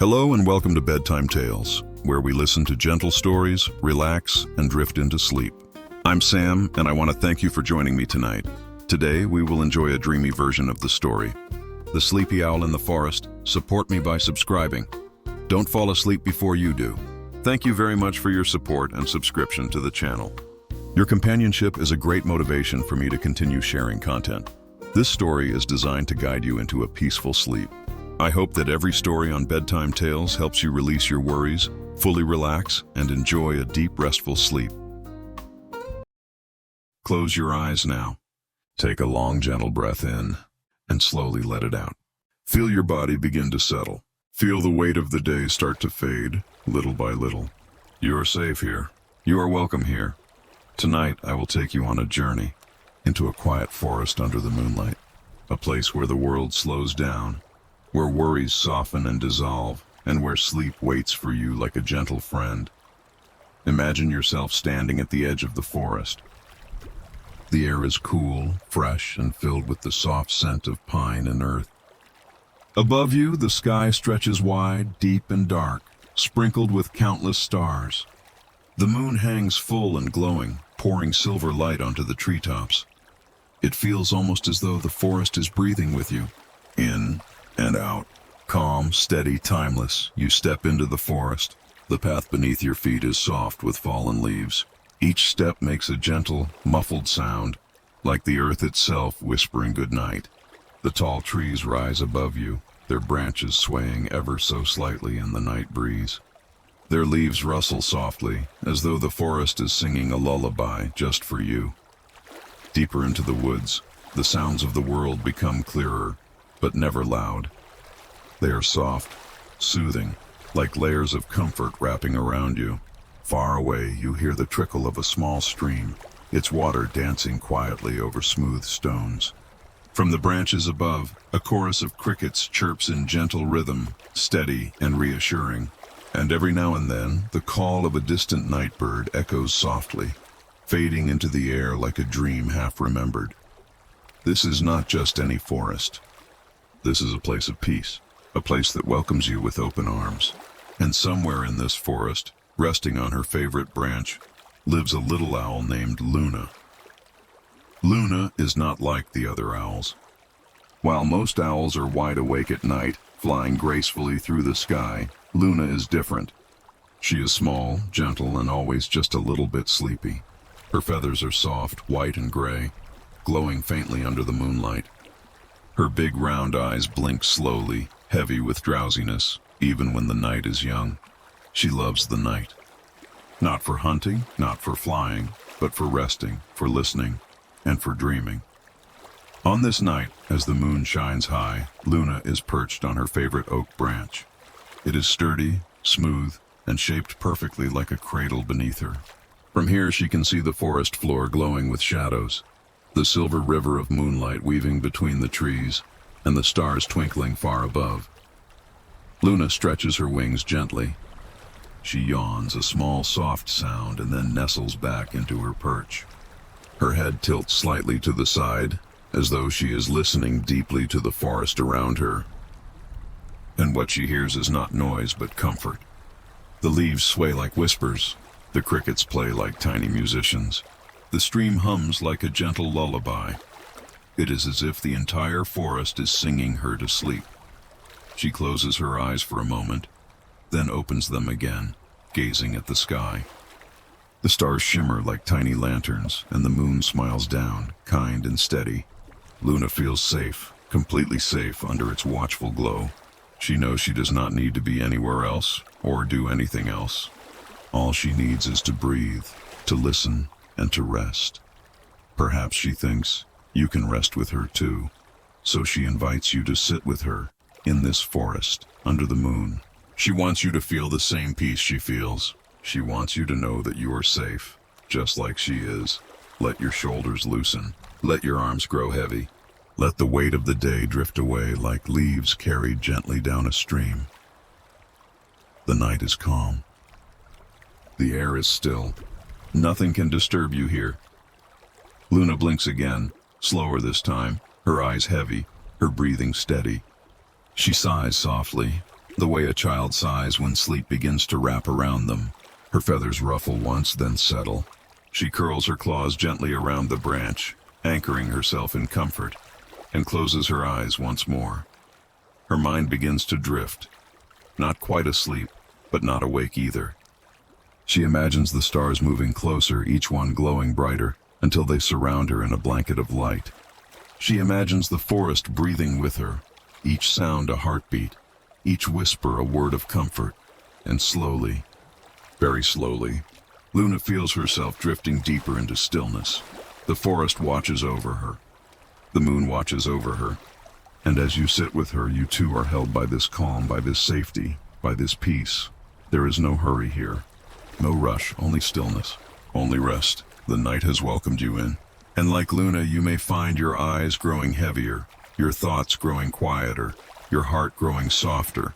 Hello and welcome to Bedtime Tales, where we listen to gentle stories, relax, and drift into sleep. I'm Sam, and I want to thank you for joining me tonight. Today, we will enjoy a dreamy version of the story. The Sleepy Owl in the Forest. Support me by subscribing. Don't fall asleep before you do. Thank you very much for your support and subscription to the channel. Your companionship is a great motivation for me to continue sharing content. This story is designed to guide you into a peaceful sleep. I hope that every story on Bedtime Tales helps you release your worries, fully relax, and enjoy a deep, restful sleep. Close your eyes now. Take a long, gentle breath in and slowly let it out. Feel your body begin to settle. Feel the weight of the day start to fade, little by little. You are safe here. You are welcome here. Tonight, I will take you on a journey into a quiet forest under the moonlight, a place where the world slows down, where worries soften and dissolve, and where sleep waits for you like a gentle friend. Imagine yourself standing at the edge of the forest. The air is cool, fresh, and filled with the soft scent of pine and earth. Above you, the sky stretches wide, deep and dark, sprinkled with countless stars. The moon hangs full and glowing, pouring silver light onto the treetops. It feels almost as though the forest is breathing with you, in and out. Calm, steady, timeless, you step into the forest. The path beneath your feet is soft with fallen leaves. Each step makes a gentle, muffled sound, like the earth itself whispering goodnight. The tall trees rise above you, their branches swaying ever so slightly in the night breeze. Their leaves rustle softly, as though the forest is singing a lullaby just for you. Deeper into the woods, the sounds of the world become clearer, but never loud. They are soft, soothing, like layers of comfort wrapping around you. Far away, you hear the trickle of a small stream, its water dancing quietly over smooth stones. From the branches above, a chorus of crickets chirps in gentle rhythm, steady and reassuring. And every now and then, the call of a distant night bird echoes softly, fading into the air like a dream half remembered. This is not just any forest. This is a place of peace, a place that welcomes you with open arms. And somewhere in this forest, resting on her favorite branch, lives a little owl named Luna. Luna is not like the other owls. While most owls are wide awake at night, flying gracefully through the sky, Luna is different. She is small, gentle, and always just a little bit sleepy. Her feathers are soft, white and gray, glowing faintly under the moonlight. Her big round eyes blink slowly, heavy with drowsiness, even when the night is young. She loves the night. Not for hunting, not for flying, but for resting, for listening, and for dreaming. On this night, as the moon shines high, Luna is perched on her favorite oak branch. It is sturdy, smooth, and shaped perfectly like a cradle beneath her. From here she can see the forest floor glowing with shadows, the silver river of moonlight weaving between the trees, and the stars twinkling far above. Luna stretches her wings gently. She yawns, a small soft sound, and then nestles back into her perch. Her head tilts slightly to the side, as though she is listening deeply to the forest around her. And what she hears is not noise, but comfort. The leaves sway like whispers. The crickets play like tiny musicians. The stream hums like a gentle lullaby. It is as if the entire forest is singing her to sleep. She closes her eyes for a moment, then opens them again, gazing at the sky. The stars shimmer like tiny lanterns, and the moon smiles down, kind and steady. Luna feels safe, completely safe under its watchful glow. She knows she does not need to be anywhere else, or do anything else. All she needs is to breathe, to listen, and to rest. Perhaps she thinks you can rest with her too, so she invites you to sit with her in this forest under the moon. She wants you to feel the same peace she feels. She wants you to know that you are safe, just like she is. Let your shoulders loosen. Let your arms grow heavy. Let the weight of the day drift away like leaves carried gently down a stream. The night is calm. The air is still. Nothing can disturb you here. Luna blinks again, slower this time, her eyes heavy, her breathing steady. She sighs softly, the way a child sighs when sleep begins to wrap around them. Her feathers ruffle once, then settle. She curls her claws gently around the branch, anchoring herself in comfort, and closes her eyes once more. Her mind begins to drift, not quite asleep, but not awake either. She imagines the stars moving closer, each one glowing brighter, until they surround her in a blanket of light. She imagines the forest breathing with her, each sound a heartbeat, each whisper a word of comfort, and slowly, very slowly, Luna feels herself drifting deeper into stillness. The forest watches over her. The moon watches over her. And as you sit with her, you too are held by this calm, by this safety, by this peace. There is no hurry here. No rush, only stillness, only rest. The night has welcomed you in. And like Luna, you may find your eyes growing heavier, your thoughts growing quieter, your heart growing softer.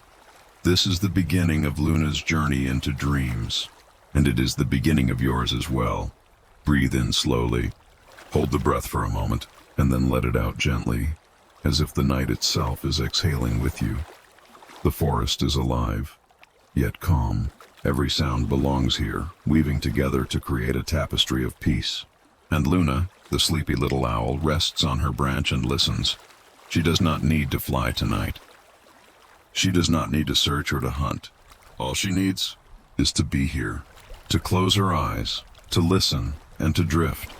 This is the beginning of Luna's journey into dreams. And it is the beginning of yours as well. Breathe in slowly. Hold the breath for a moment, and then let it out gently, as if the night itself is exhaling with you. The forest is alive, yet calm. Every sound belongs here, weaving together to create a tapestry of peace. And Luna, the sleepy little owl, rests on her branch and listens. She does not need to fly tonight. She does not need to search or to hunt. All she needs is to be here, to close her eyes, to listen, and to drift.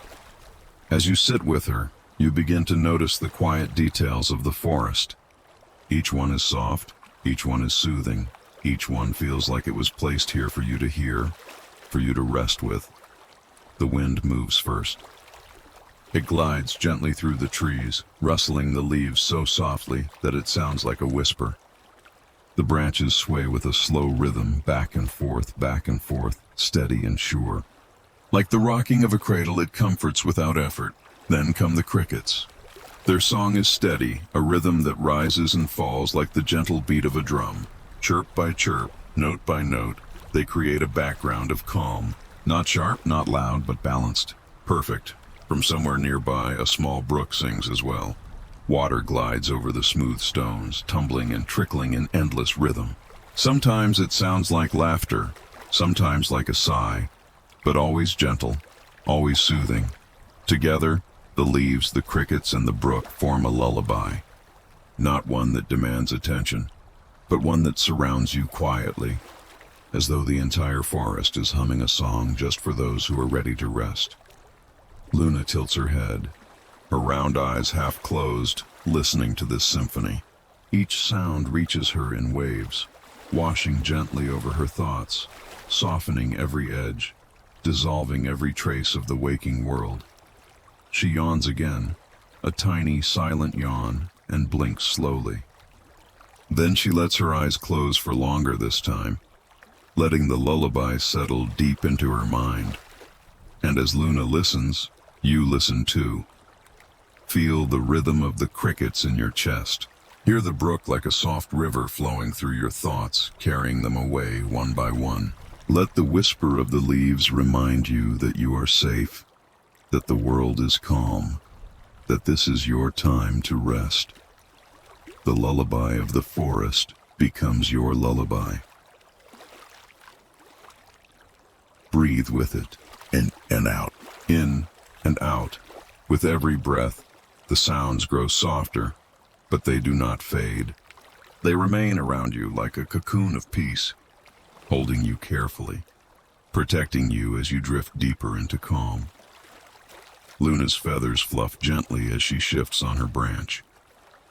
As you sit with her, you begin to notice the quiet details of the forest. Each one is soft, each one is soothing, each one feels like it was placed here for you to hear, for you to rest with. The wind moves first. It glides gently through the trees, rustling the leaves so softly that it sounds like a whisper. The branches sway with a slow rhythm, back and forth, steady and sure. Like the rocking of a cradle, it comforts without effort. Then come the crickets. Their song is steady, a rhythm that rises and falls like the gentle beat of a drum. Chirp by chirp, note by note, they create a background of calm. Not sharp, not loud, but balanced. Perfect. From somewhere nearby, a small brook sings as well. Water glides over the smooth stones, tumbling and trickling in endless rhythm. Sometimes it sounds like laughter, sometimes like a sigh, but always gentle, always soothing. Together, the leaves, the crickets, and the brook form a lullaby. Not one that demands attention, but one that surrounds you quietly, as though the entire forest is humming a song just for those who are ready to rest. Luna tilts her head, her round eyes half closed, listening to this symphony. Each sound reaches her in waves, washing gently over her thoughts, softening every edge, dissolving every trace of the waking world. She yawns again, a tiny, silent yawn, and blinks slowly. Then she lets her eyes close for longer this time, letting the lullaby settle deep into her mind. And as Luna listens, you listen too. Feel the rhythm of the crickets in your chest. Hear the brook like a soft river flowing through your thoughts, carrying them away one by one. Let the whisper of the leaves remind you that you are safe, that the world is calm, that this is your time to rest. The lullaby of the forest becomes your lullaby. Breathe with it, in and out, in and out. With every breath, the sounds grow softer, but they do not fade. They remain around you like a cocoon of peace, holding you carefully, protecting you as you drift deeper into calm. Luna's feathers fluff gently as she shifts on her branch,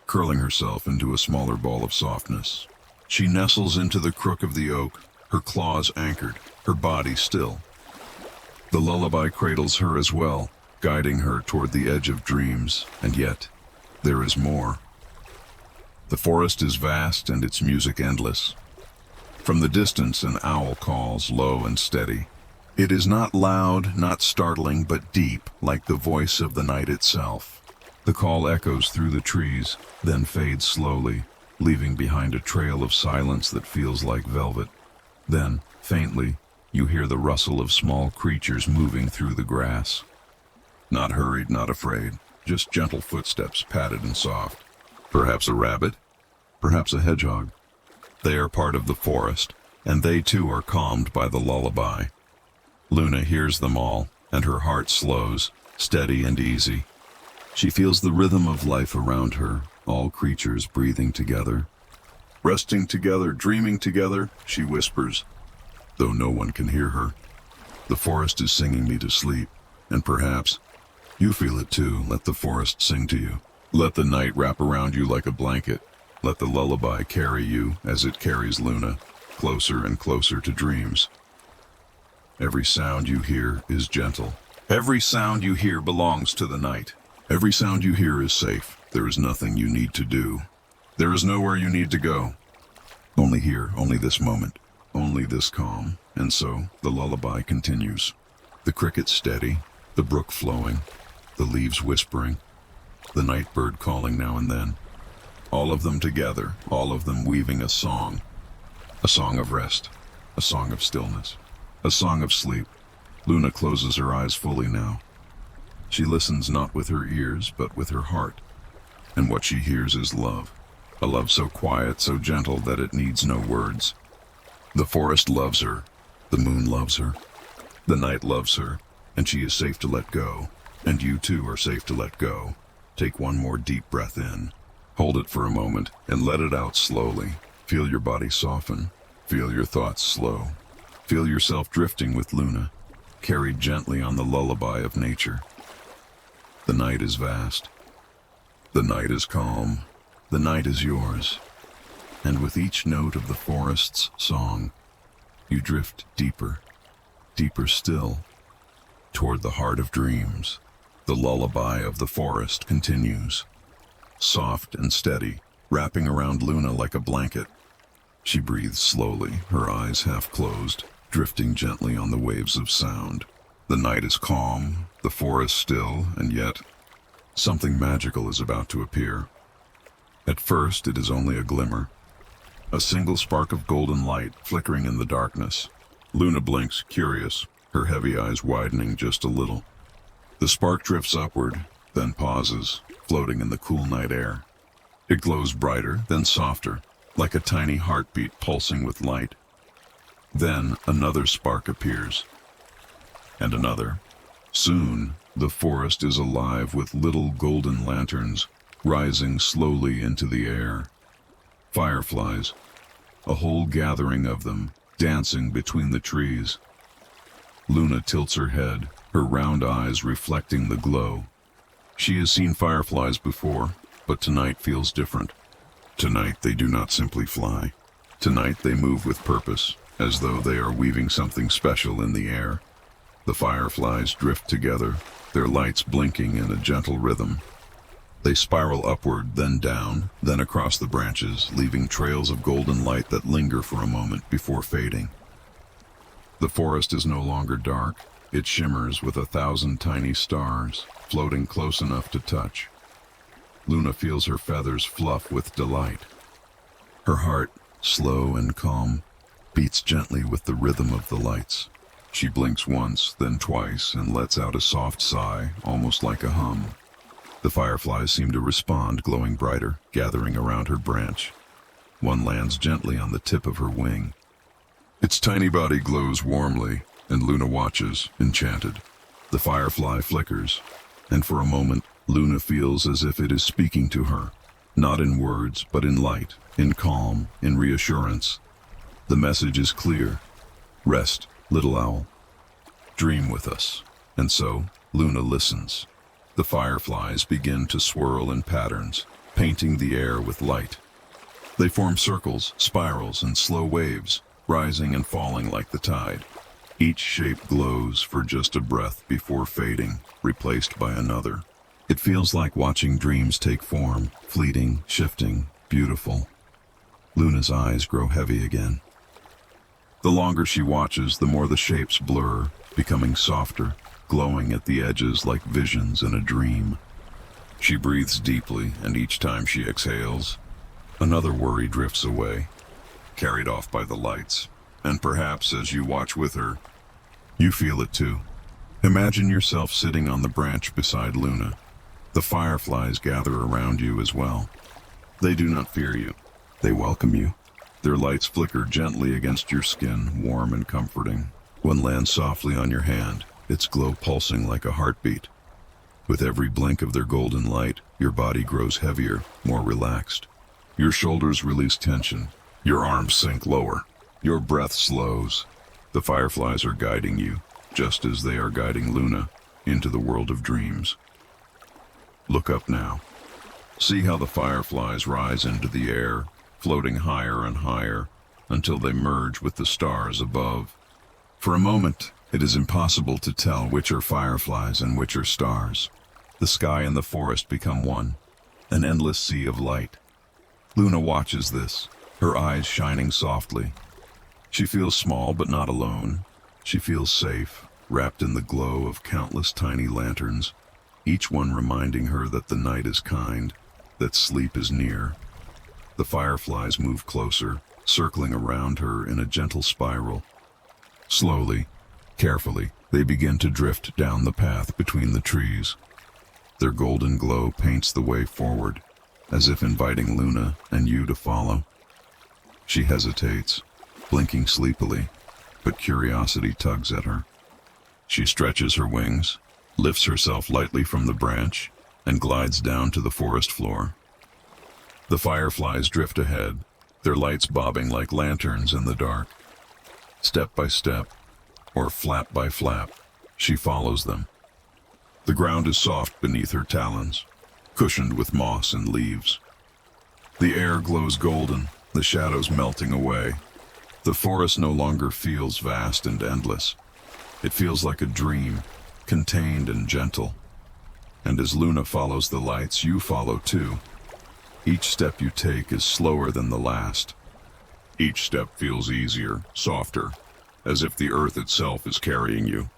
curling herself into a smaller ball of softness. She nestles into the crook of the oak, her claws anchored, her body still. The lullaby cradles her as well, guiding her toward the edge of dreams, and yet, there is more. The forest is vast and its music endless. From the distance, an owl calls, low and steady. It is not loud, not startling, but deep, like the voice of the night itself. The call echoes through the trees, then fades slowly, leaving behind a trail of silence that feels like velvet. Then, faintly, you hear the rustle of small creatures moving through the grass. Not hurried, not afraid, just gentle footsteps, padded and soft. Perhaps a rabbit, perhaps a hedgehog, They are part of the forest, and they too are calmed by the lullaby. Luna hears them all, and her heart slows, steady and easy. She feels the rhythm of life around her, all creatures breathing together. Resting together, dreaming together, she whispers, though no one can hear her. The forest is singing me to sleep, and perhaps you feel it too. Let the forest sing to you. Let the night wrap around you like a blanket. Let the lullaby carry you as it carries Luna, closer and closer to dreams. Every sound you hear is gentle. Every sound you hear belongs to the night. Every sound you hear is safe. There is nothing you need to do. There is nowhere you need to go. Only here, only this moment, only this calm. And so the lullaby continues. The crickets steady, the brook flowing, the leaves whispering, the night bird calling now and then. All of them together, all of them weaving a song of rest, a song of stillness, a song of sleep. Luna closes her eyes fully now. She listens not with her ears, but with her heart. And what she hears is love, a love so quiet, so gentle that it needs no words. The forest loves her, the moon loves her, the night loves her, and she is safe to let go. And you too are safe to let go. Take one more deep breath in. Hold it for a moment and let it out slowly. Feel your body soften. Feel your thoughts slow. Feel yourself drifting with Luna, carried gently on the lullaby of nature. The night is vast. The night is calm. The night is yours. And with each note of the forest's song, you drift deeper, deeper still, toward the heart of dreams. The lullaby of the forest continues, soft and steady, wrapping around Luna like a blanket. She breathes slowly, her eyes half closed, drifting gently on the waves of sound. The night is calm, the forest still, and yet something magical is about to appear. At first, it is only a glimmer, a single spark of golden light flickering in the darkness. Luna blinks, curious, her heavy eyes widening just a little. The spark drifts upward, then pauses, floating in the cool night air. It glows brighter, then softer, like a tiny heartbeat pulsing with light. Then another spark appears, and another. Soon, the forest is alive with little golden lanterns rising slowly into the air. Fireflies, a whole gathering of them, dancing between the trees. Luna tilts her head, her round eyes reflecting the glow. She has seen fireflies before, but tonight feels different. Tonight they do not simply fly. Tonight they move with purpose, as though they are weaving something special in the air. The fireflies drift together, their lights blinking in a gentle rhythm. They spiral upward, then down, then across the branches, leaving trails of golden light that linger for a moment before fading. The forest is no longer dark. It shimmers with 1,000 tiny stars, floating close enough to touch. Luna feels her feathers fluff with delight. Her heart, slow and calm, beats gently with the rhythm of the lights. She blinks once, then twice, and lets out a soft sigh, almost like a hum. The fireflies seem to respond, glowing brighter, gathering around her branch. One lands gently on the tip of her wing. Its tiny body glows warmly, and Luna watches, enchanted. The firefly flickers, and for a moment, Luna feels as if it is speaking to her, not in words, but in light, in calm, in reassurance. The message is clear. Rest, little owl. Dream with us. And so, Luna listens. The fireflies begin to swirl in patterns, painting the air with light. They form circles, spirals, and slow waves, rising and falling like the tide. Each shape glows for just a breath before fading, replaced by another. It feels like watching dreams take form, fleeting, shifting, beautiful. Luna's eyes grow heavy again. The longer she watches, the more the shapes blur, becoming softer, glowing at the edges like visions in a dream. She breathes deeply, and each time she exhales, another worry drifts away, carried off by the lights. And perhaps as you watch with her, you feel it too. Imagine yourself sitting on the branch beside Luna. The fireflies gather around you as well. They do not fear you. They welcome you. Their lights flicker gently against your skin, warm and comforting. One lands softly on your hand, its glow pulsing like a heartbeat. With every blink of their golden light, your body grows heavier, more relaxed. Your shoulders release tension. Your arms sink lower. Your breath slows. The fireflies are guiding you, just as they are guiding Luna, into the world of dreams. Look up now. See how the fireflies rise into the air, floating higher and higher, until they merge with the stars above. For a moment, it is impossible to tell which are fireflies and which are stars. The sky and the forest become one, an endless sea of light. Luna watches this, her eyes shining softly. She feels small but not alone. She feels safe, wrapped in the glow of countless tiny lanterns, each one reminding her that the night is kind, that sleep is near. The fireflies move closer, circling around her in a gentle spiral. Slowly, carefully, they begin to drift down the path between the trees. Their golden glow paints the way forward, as if inviting Luna and you to follow. She hesitates, blinking sleepily, but curiosity tugs at her. She stretches her wings, lifts herself lightly from the branch, and glides down to the forest floor. The fireflies drift ahead, their lights bobbing like lanterns in the dark. Step by step, or flap by flap, she follows them. The ground is soft beneath her talons, cushioned with moss and leaves. The air glows golden, the shadows melting away. The forest no longer feels vast and endless. It feels like a dream, contained and gentle. And as Luna follows the lights, you follow too. Each step you take is slower than the last. Each step feels easier, softer, as if the earth itself is carrying you.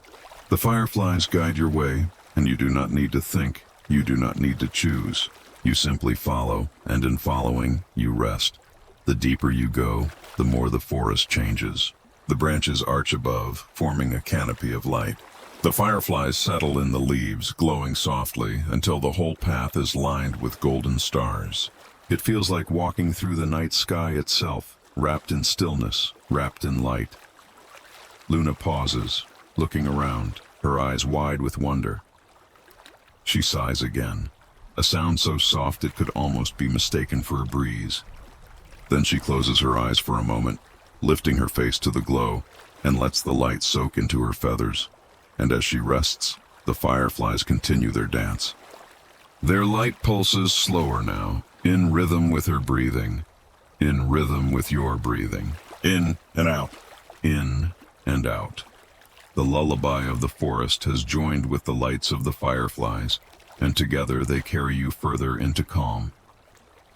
The fireflies guide your way, and you do not need to think, you do not need to choose. You simply follow, and in following, you rest. The deeper you go, the more the forest changes. The branches arch above, forming a canopy of light. The fireflies settle in the leaves, glowing softly, until the whole path is lined with golden stars. It feels like walking through the night sky itself, wrapped in stillness, wrapped in light. Luna pauses, looking around, her eyes wide with wonder. She sighs again, a sound so soft it could almost be mistaken for a breeze. Then she closes her eyes for a moment, lifting her face to the glow, and lets the light soak into her feathers. And as she rests, the fireflies continue their dance. Their light pulses slower now, in rhythm with her breathing, in rhythm with your breathing. In and out, in and out. The lullaby of the forest has joined with the lights of the fireflies, and together they carry you further into calm.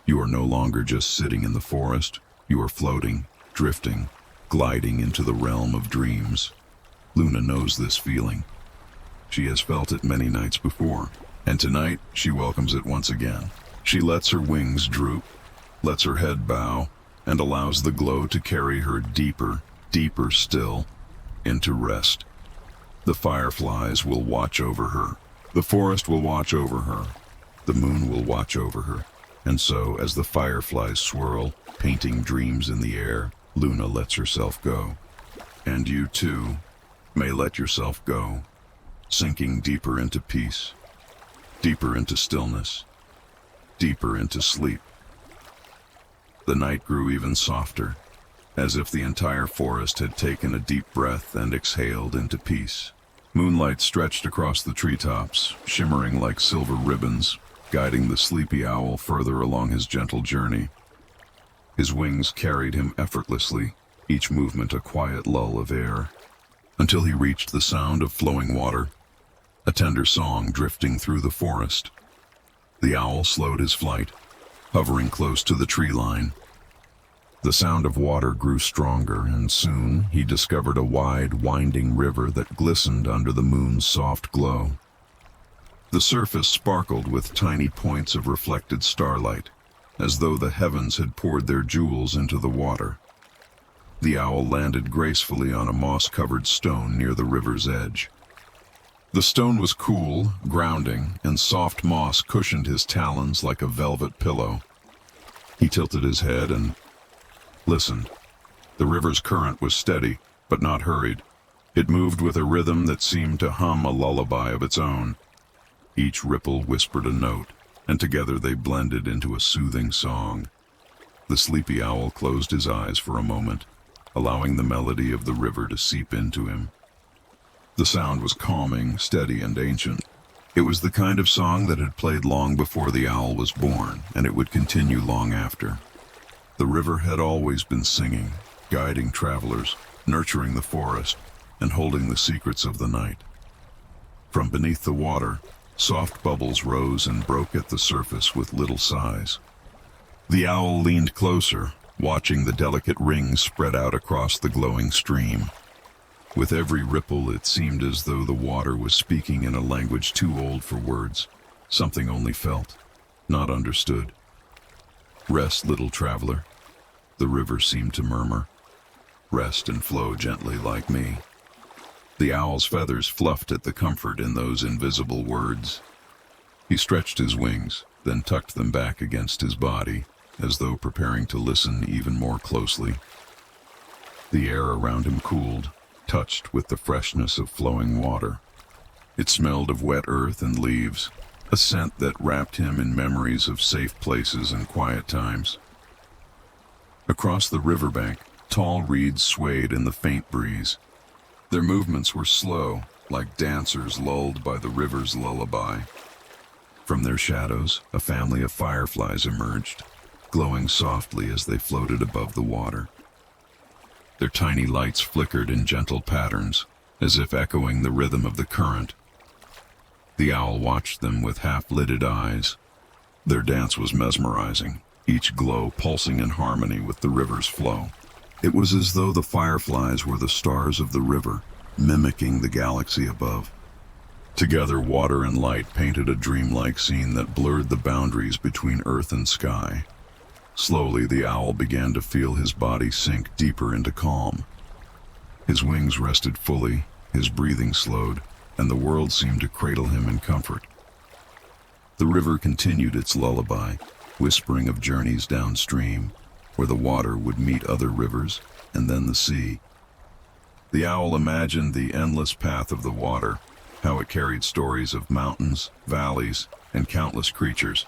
You are no longer just sitting in the forest, you are floating, drifting, gliding into the realm of dreams. Luna knows this feeling. She has felt it many nights before, and tonight she welcomes it once again. She lets her wings droop, lets her head bow, and allows the glow to carry her deeper, deeper still, into rest. The fireflies will watch over her. The forest will watch over her. The moon will watch over her. And so, as the fireflies swirl, painting dreams in the air, Luna lets herself go. And you too may let yourself go, sinking deeper into peace, deeper into stillness, deeper into sleep. The night grew even softer, as if the entire forest had taken a deep breath and exhaled into peace. Moonlight stretched across the treetops, shimmering like silver ribbons, guiding the sleepy owl further along his gentle journey. His wings carried him effortlessly, each movement a quiet lull of air, until he reached the sound of flowing water, a tender song drifting through the forest. The owl slowed his flight, hovering close to the tree line. The sound of water grew stronger, and soon he discovered a wide, winding river that glistened under the moon's soft glow. The surface sparkled with tiny points of reflected starlight, as though the heavens had poured their jewels into the water. The owl landed gracefully on a moss-covered stone near the river's edge. The stone was cool, grounding, and soft moss cushioned his talons like a velvet pillow. He tilted his head and listened. The river's current was steady, but not hurried. It moved with a rhythm that seemed to hum a lullaby of its own. Each ripple whispered a note, and together they blended into a soothing song. The sleepy owl closed his eyes for a moment, allowing the melody of the river to seep into him. The sound was calming, steady, and ancient. It was the kind of song that had played long before the owl was born, and it would continue long after. The river had always been singing, guiding travelers, nurturing the forest, and holding the secrets of the night. From beneath the water, soft bubbles rose and broke at the surface with little sighs. The owl leaned closer, watching the delicate rings spread out across the glowing stream. With every ripple, it seemed as though the water was speaking in a language too old for words, something only felt, not understood. "Rest, little traveler," the river seemed to murmur. "Rest and flow gently like me." The owl's feathers fluffed at the comfort in those invisible words. He stretched his wings, then tucked them back against his body, as though preparing to listen even more closely. The air around him cooled, touched with the freshness of flowing water. It smelled of wet earth and leaves, a scent that wrapped him in memories of safe places and quiet times. Across the riverbank, tall reeds swayed in the faint breeze. Their movements were slow, like dancers lulled by the river's lullaby. From their shadows, a family of fireflies emerged, glowing softly as they floated above the water. Their tiny lights flickered in gentle patterns, as if echoing the rhythm of the current. The owl watched them with half-lidded eyes. Their dance was mesmerizing, each glow pulsing in harmony with the river's flow. It was as though the fireflies were the stars of the river, mimicking the galaxy above. Together, water and light painted a dreamlike scene that blurred the boundaries between earth and sky. Slowly, the owl began to feel his body sink deeper into calm. His wings rested fully, his breathing slowed, and the world seemed to cradle him in comfort. The river continued its lullaby, whispering of journeys downstream, where the water would meet other rivers, and then the sea. The owl imagined the endless path of the water, how it carried stories of mountains, valleys, and countless creatures.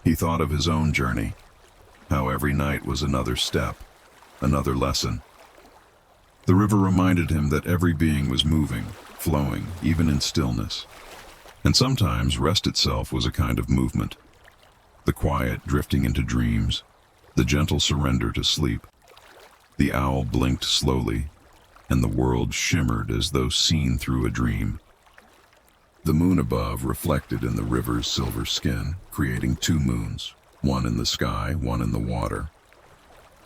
He thought of his own journey, how every night was another step, another lesson. The river reminded him that every being was moving, flowing, even in stillness. And sometimes rest itself was a kind of movement. The quiet drifting into dreams, the gentle surrender to sleep. The owl blinked slowly, and the world shimmered as though seen through a dream. The moon above reflected in the river's silver skin, creating two moons, one in the sky, one in the water.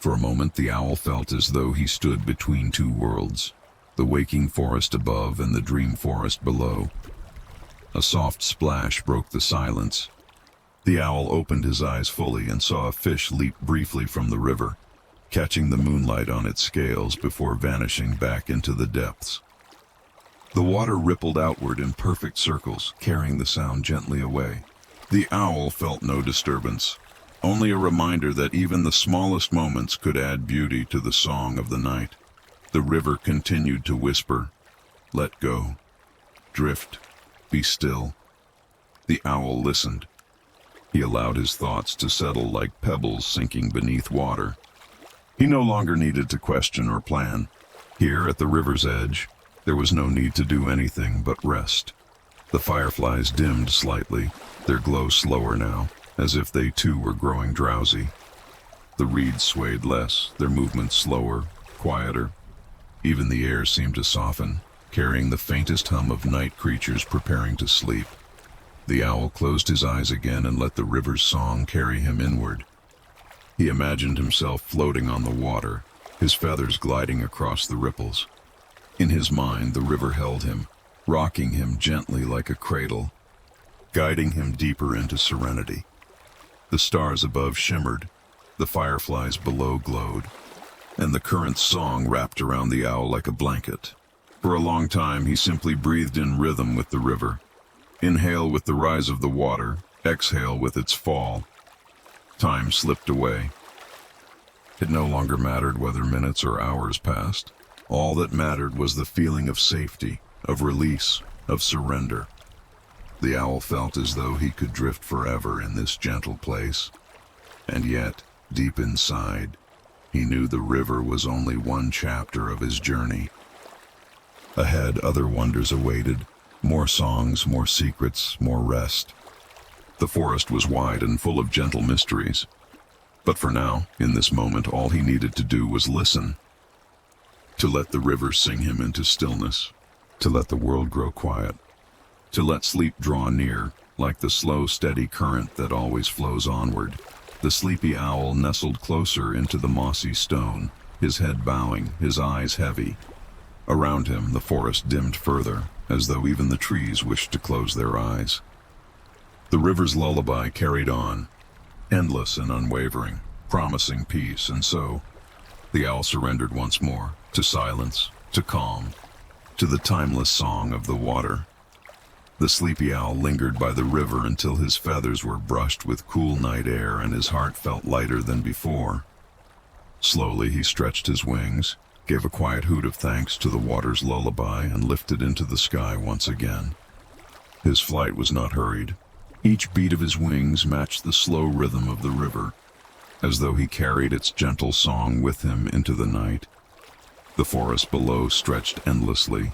For a moment, the owl felt as though he stood between two worlds, the waking forest above and the dream forest below. A soft splash broke the silence. The owl opened his eyes fully and saw a fish leap briefly from the river, catching the moonlight on its scales before vanishing back into the depths. The water rippled outward in perfect circles, carrying the sound gently away. The owl felt no disturbance, only a reminder that even the smallest moments could add beauty to the song of the night. The river continued to whisper, "Let go, drift, be still." The owl listened. He allowed his thoughts to settle like pebbles sinking beneath water. He no longer needed to question or plan. Here at the river's edge, there was no need to do anything but rest. The fireflies dimmed slightly, their glow slower now, as if they too were growing drowsy. The reeds swayed less, their movements slower, quieter. Even the air seemed to soften, carrying the faintest hum of night creatures preparing to sleep. The owl closed his eyes again and let the river's song carry him inward. He imagined himself floating on the water, his feathers gliding across the ripples. In his mind, the river held him, rocking him gently like a cradle, guiding him deeper into serenity. The stars above shimmered, the fireflies below glowed, and the current's song wrapped around the owl like a blanket. For a long time, he simply breathed in rhythm with the river. Inhale with the rise of the water, exhale with its fall. Time slipped away. It no longer mattered whether minutes or hours passed. All that mattered was the feeling of safety, of release, of surrender. The owl felt as though he could drift forever in this gentle place. And yet, deep inside, he knew the river was only one chapter of his journey. Ahead, other wonders awaited. More songs, more secrets, more rest. The forest was wide and full of gentle mysteries. But for now, in this moment, all he needed to do was listen. To let the river sing him into stillness. To let the world grow quiet. To let sleep draw near, like the slow, steady current that always flows onward. The sleepy owl nestled closer into the mossy stone, his head bowing, his eyes heavy. Around him, the forest dimmed further, as though even the trees wished to close their eyes. The river's lullaby carried on, endless and unwavering, promising peace, and so the owl surrendered once more, to silence, to calm, to the timeless song of the water. The sleepy owl lingered by the river until his feathers were brushed with cool night air and his heart felt lighter than before. Slowly he stretched his wings, gave a quiet hoot of thanks to the water's lullaby, and lifted into the sky once again. His flight was not hurried. Each beat of his wings matched the slow rhythm of the river, as though he carried its gentle song with him into the night. The forest below stretched endlessly,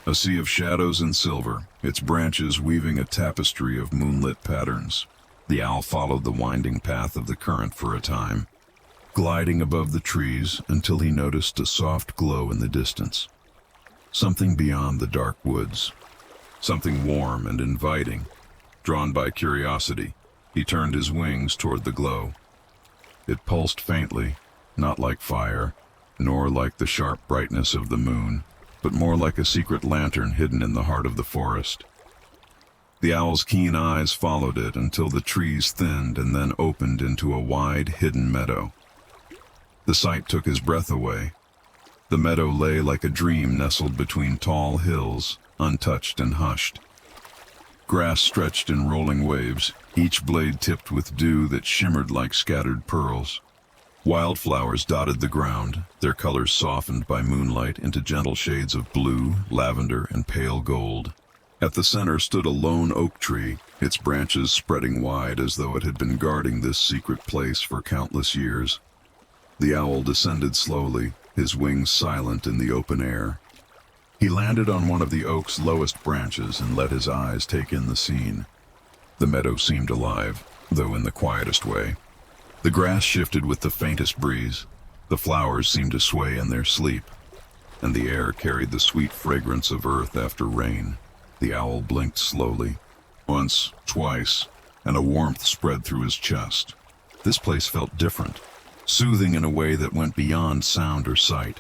a sea of shadows and silver, its branches weaving a tapestry of moonlit patterns. The owl followed the winding path of the current for a time, gliding above the trees until he noticed a soft glow in the distance. Something beyond the dark woods, something warm and inviting. Drawn by curiosity, he turned his wings toward the glow. It pulsed faintly, not like fire, nor like the sharp brightness of the moon, but more like a secret lantern hidden in the heart of the forest. The owl's keen eyes followed it until the trees thinned and then opened into a wide, hidden meadow. The sight took his breath away. The meadow lay like a dream nestled between tall hills, untouched and hushed. Grass stretched in rolling waves, each blade tipped with dew that shimmered like scattered pearls. Wildflowers dotted the ground, their colors softened by moonlight into gentle shades of blue, lavender, and pale gold. At the center stood a lone oak tree, its branches spreading wide as though it had been guarding this secret place for countless years. The owl descended slowly, his wings silent in the open air. He landed on one of the oak's lowest branches and let his eyes take in the scene. The meadow seemed alive, though in the quietest way. The grass shifted with the faintest breeze, the flowers seemed to sway in their sleep, and the air carried the sweet fragrance of earth after rain. The owl blinked slowly, once, twice, and a warmth spread through his chest. This place felt different, soothing in a way that went beyond sound or sight.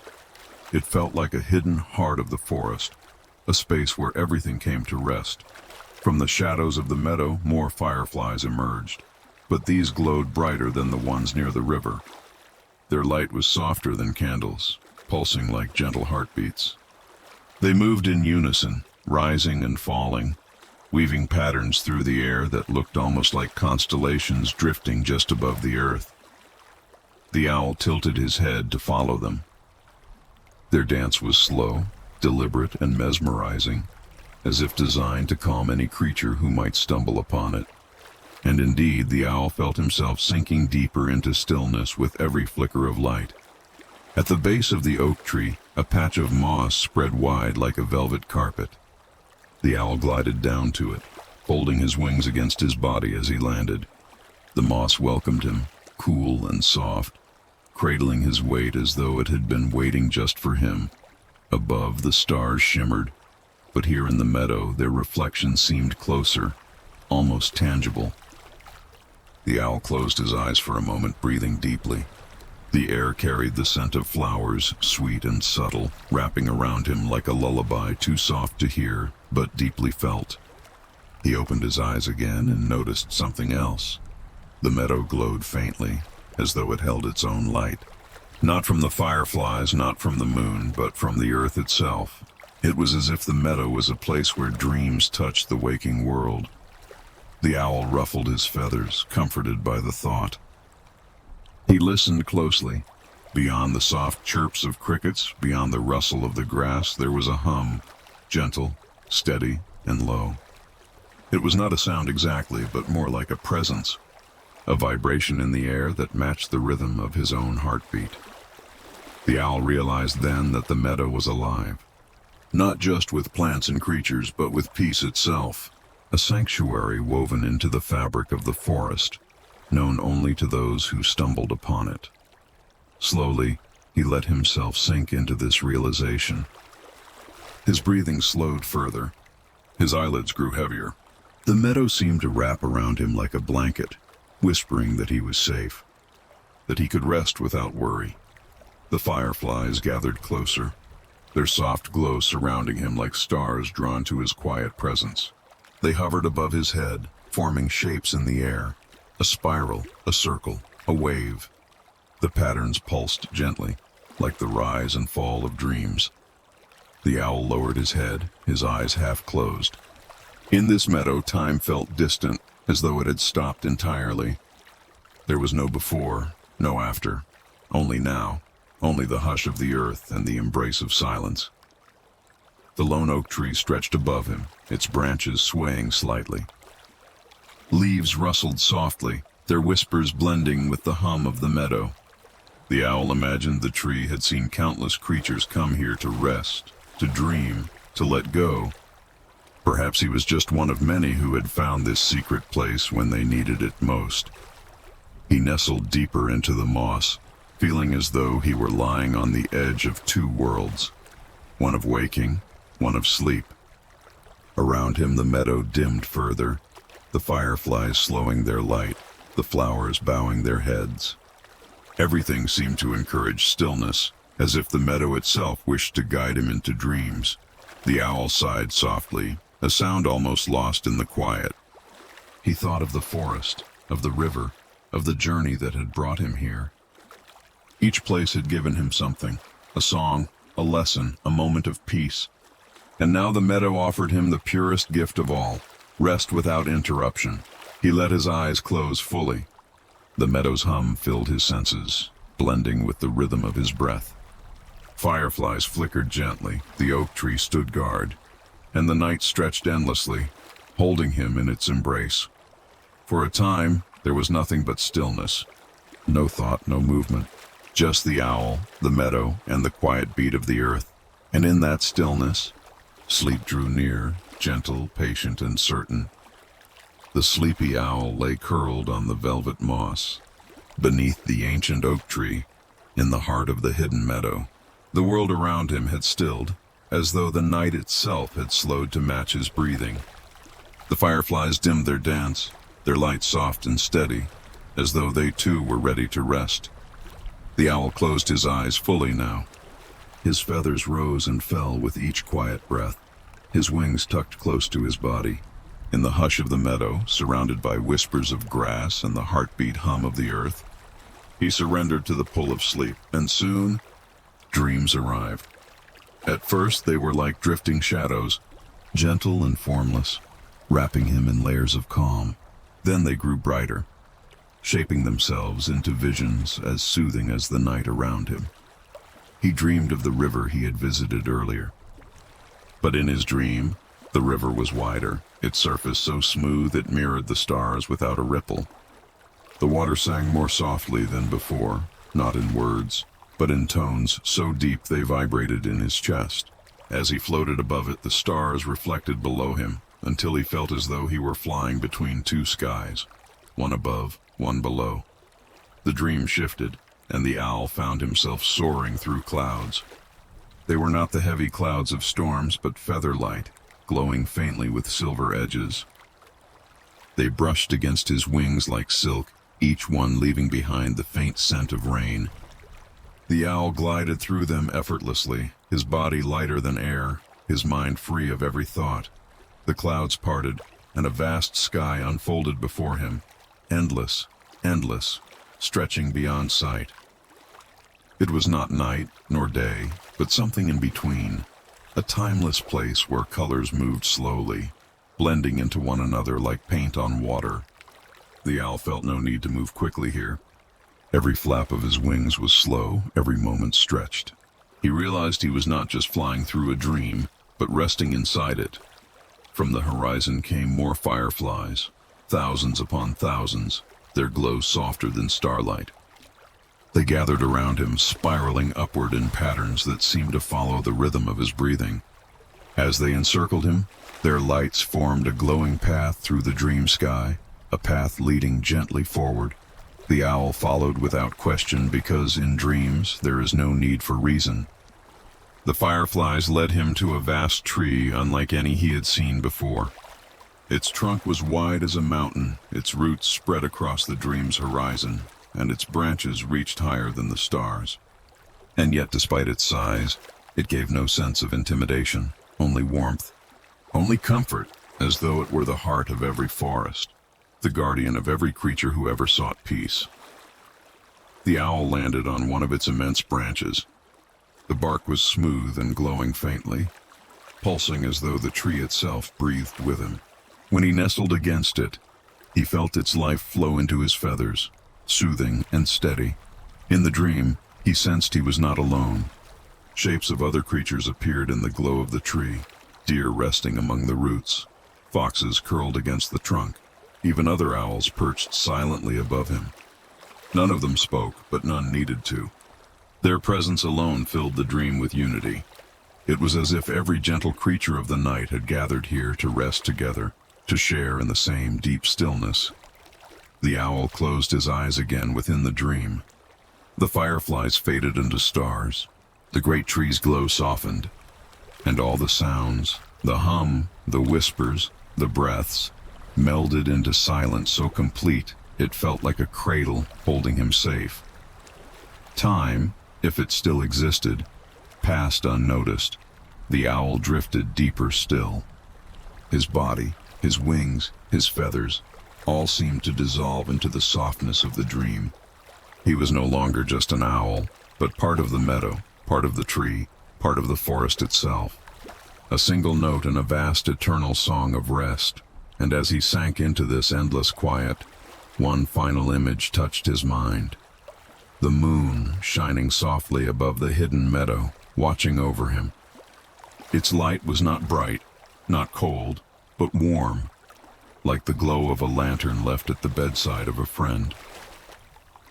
It felt like a hidden heart of the forest, a space where everything came to rest. From the shadows of the meadow, more fireflies emerged, but these glowed brighter than the ones near the river. Their light was softer than candles, pulsing like gentle heartbeats. They moved in unison, rising and falling, weaving patterns through the air that looked almost like constellations drifting just above the earth. The owl tilted his head to follow them. Their dance was slow, deliberate, and mesmerizing, as if designed to calm any creature who might stumble upon it. And indeed, the owl felt himself sinking deeper into stillness with every flicker of light. At the base of the oak tree, a patch of moss spread wide like a velvet carpet. The owl glided down to it, folding his wings against his body as he landed. The moss welcomed him, cool and soft, cradling his weight as though it had been waiting just for him. Above, the stars shimmered, but here in the meadow their reflections seemed closer, almost tangible. The owl closed his eyes for a moment, breathing deeply. The air carried the scent of flowers, sweet and subtle, wrapping around him like a lullaby too soft to hear, but deeply felt. He opened his eyes again and noticed something else. The meadow glowed faintly, as though it held its own light. Not from the fireflies, not from the moon, but from the earth itself. It was as if the meadow was a place where dreams touched the waking world. The owl ruffled his feathers, comforted by the thought. He listened closely, Beyond the soft chirps of crickets, beyond the rustle of the grass, there was a hum, gentle, steady, and low. It was not a sound exactly, but more like a presence, a vibration in the air that matched the rhythm of his own heartbeat. The owl realized then that the meadow was alive, not just with plants and creatures, but with peace itself, a sanctuary woven into the fabric of the forest, known only to those who stumbled upon it. Slowly, he let himself sink into this realization. His breathing slowed further. His eyelids grew heavier. The meadow seemed to wrap around him like a blanket, whispering that he was safe, that he could rest without worry. The fireflies gathered closer, their soft glow surrounding him like stars drawn to his quiet presence. They hovered above his head, forming shapes in the air, a spiral, a circle, a wave. The patterns pulsed gently, like the rise and fall of dreams. The owl lowered his head, his eyes half closed. In this meadow, time felt distant, as though it had stopped entirely. There was no before, no after, only now, only the hush of the earth and the embrace of silence. The lone oak tree stretched above him, its branches swaying slightly. Leaves rustled softly, their whispers blending with the hum of the meadow. The owl imagined the tree had seen countless creatures come here to rest, to dream, to let go. Perhaps he was just one of many who had found this secret place when they needed it most. He nestled deeper into the moss, feeling as though he were lying on the edge of two worlds, one of waking, one of sleep. Around him the meadow dimmed further, the fireflies slowing their light, the flowers bowing their heads. Everything seemed to encourage stillness, as if the meadow itself wished to guide him into dreams. The owl sighed softly, a sound almost lost in the quiet. He thought of the forest, of the river, of the journey that had brought him here. Each place had given him something, a song, a lesson, a moment of peace. And now the meadow offered him the purest gift of all, rest without interruption. He let his eyes close fully. The meadow's hum filled his senses, blending with the rhythm of his breath. Fireflies flickered gently, the oak tree stood guard, and the night stretched endlessly, holding him in its embrace. For a time, there was nothing but stillness. No thought, no movement. Just the owl, the meadow, and the quiet beat of the earth. And in that stillness, sleep drew near, gentle, patient, and certain. The sleepy owl lay curled on the velvet moss, beneath the ancient oak tree, in the heart of the hidden meadow. The world around him had stilled, as though the night itself had slowed to match his breathing. The fireflies dimmed their dance, their light soft and steady, as though they too were ready to rest. The owl closed his eyes fully now. His feathers rose and fell with each quiet breath, his wings tucked close to his body. In the hush of the meadow, surrounded by whispers of grass and the heartbeat hum of the earth, he surrendered to the pull of sleep, and soon, dreams arrived. At first they were like drifting shadows, gentle and formless, wrapping him in layers of calm. Then they grew brighter, shaping themselves into visions as soothing as the night around him. He dreamed of the river he had visited earlier. But in his dream, the river was wider, its surface so smooth it mirrored the stars without a ripple. The water sang more softly than before, not in words, but in tones so deep they vibrated in his chest. As he floated above it, the stars reflected below him, until he felt as though he were flying between two skies, one above, one below. The dream shifted, and the owl found himself soaring through clouds. They were not the heavy clouds of storms, but feather-light, glowing faintly with silver edges. They brushed against his wings like silk, each one leaving behind the faint scent of rain. The owl glided through them effortlessly, his body lighter than air, his mind free of every thought. The clouds parted, and a vast sky unfolded before him, endless, endless, stretching beyond sight. It was not night nor day, but something in between, a timeless place where colors moved slowly, blending into one another like paint on water. The owl felt no need to move quickly here. Every flap of his wings was slow, every moment stretched. He realized he was not just flying through a dream, but resting inside it. From the horizon came more fireflies, thousands upon thousands, their glow softer than starlight. They gathered around him, spiraling upward in patterns that seemed to follow the rhythm of his breathing. As they encircled him, their lights formed a glowing path through the dream sky, a path leading gently forward. The owl followed without question because in dreams there is no need for reason. The fireflies led him to a vast tree unlike any he had seen before. Its trunk was wide as a mountain, its roots spread across the dream's horizon, and its branches reached higher than the stars. And yet, despite its size, it gave no sense of intimidation, only warmth, only comfort, as though it were the heart of every forest, the guardian of every creature who ever sought peace. The owl landed on one of its immense branches. The bark was smooth and glowing faintly, pulsing as though the tree itself breathed with him. When he nestled against it, he felt its life flow into his feathers, soothing and steady. In the dream, he sensed he was not alone. Shapes of other creatures appeared in the glow of the tree, deer resting among the roots, foxes curled against the trunk, even other owls perched silently above him. None of them spoke, but none needed to. Their presence alone filled the dream with unity. It was as if every gentle creature of the night had gathered here to rest together, to share in the same deep stillness. The owl closed his eyes again within the dream. The fireflies faded into stars. The great tree's glow softened, and all the sounds, the hum, the whispers, the breaths, melded into silence so complete it felt like a cradle holding him safe. Time, if it still existed, passed unnoticed. The owl drifted deeper still. His body, his wings, his feathers, all seemed to dissolve into the softness of the dream. He was no longer just an owl, but part of the meadow, part of the tree, part of the forest itself. A single note in a vast eternal song of rest, and as he sank into this endless quiet, one final image touched his mind. The moon shining softly above the hidden meadow, watching over him. Its light was not bright, not cold, but warm, like the glow of a lantern left at the bedside of a friend.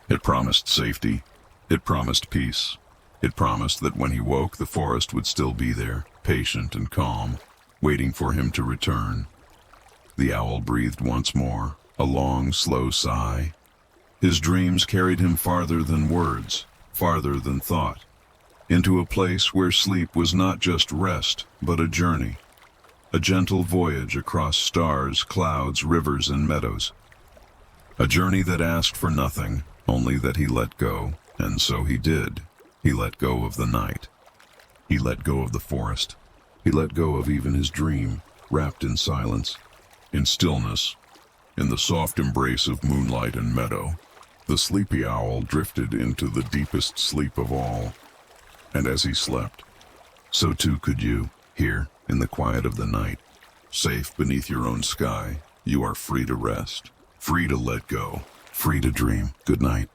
It promised safety. It promised peace. It promised that when he woke, the forest would still be there, patient and calm, waiting for him to return. The owl breathed once more, a long, slow sigh. His dreams carried him farther than words, farther than thought, into a place where sleep was not just rest, but a journey. A gentle voyage across stars, clouds, rivers, and meadows. A journey that asked for nothing, only that he let go, and so he did. He let go of the night. He let go of the forest. He let go of even his dream, wrapped in silence, in stillness, in the soft embrace of moonlight and meadow. The sleepy owl drifted into the deepest sleep of all. And as he slept, so too could you, here in the quiet of the night. Safe beneath your own sky, you are free to rest, free to let go, free to dream. Good night.